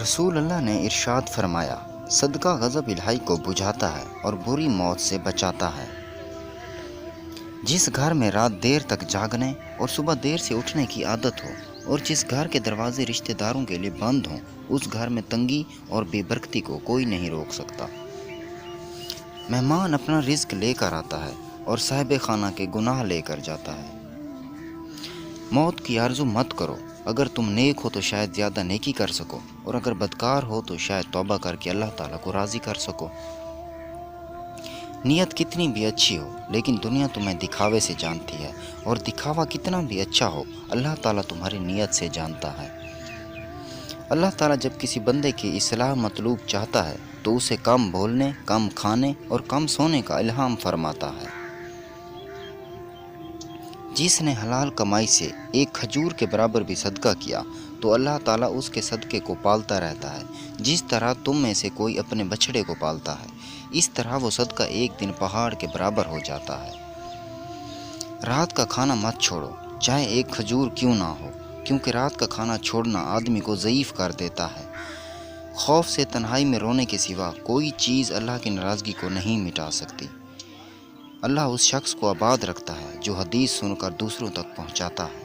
رسول اللہ نے ارشاد فرمایا، صدقہ غضب الہی کو بجھاتا ہے اور بری موت سے بچاتا ہے۔ جس گھر میں رات دیر تک جاگنے اور صبح دیر سے اٹھنے کی عادت ہو، اور جس گھر کے دروازے رشتہ داروں کے لیے بند ہوں، اس گھر میں تنگی اور بے برکتی کو کوئی نہیں روک سکتا۔ مہمان اپنا رزق لے کر آتا ہے اور صاحب خانہ کے گناہ لے کر جاتا ہے۔ موت کی آرزو مت کرو، اگر تم نیک ہو تو شاید زیادہ نیکی کر سکو، اور اگر بدکار ہو تو شاید توبہ کر کے اللہ تعالیٰ کو راضی کر سکو۔ نیت کتنی بھی اچھی ہو، لیکن دنیا تمہیں دکھاوے سے جانتی ہے، اور دکھاوا کتنا بھی اچھا ہو، اللہ تعالیٰ تمہاری نیت سے جانتا ہے۔ اللہ تعالیٰ جب کسی بندے کی اصلاح مطلوب چاہتا ہے تو اسے کم بولنے، کم کھانے اور کم سونے کا الہام فرماتا ہے۔ جس نے حلال کمائی سے ایک کھجور کے برابر بھی صدقہ کیا تو اللہ تعالیٰ اس کے صدقے کو پالتا رہتا ہے۔ جس طرح تم میں سے کوئی اپنے بچھڑے کو پالتا ہے، اس طرح وہ صدقہ ایک دن پہاڑ کے برابر ہو جاتا ہے۔ رات کا کھانا مت چھوڑو، چاہے ایک کھجور کیوں نہ ہو، کیونکہ رات کا کھانا چھوڑنا آدمی کو ضعیف کر دیتا ہے۔ خوف سے تنہائی میں رونے کے سوا کوئی چیز اللہ کی ناراضگی کو نہیں مٹا سکتی۔ اللہ اس شخص کو آباد رکھتا ہے جو حدیث سن کر دوسروں تک پہنچاتا ہے۔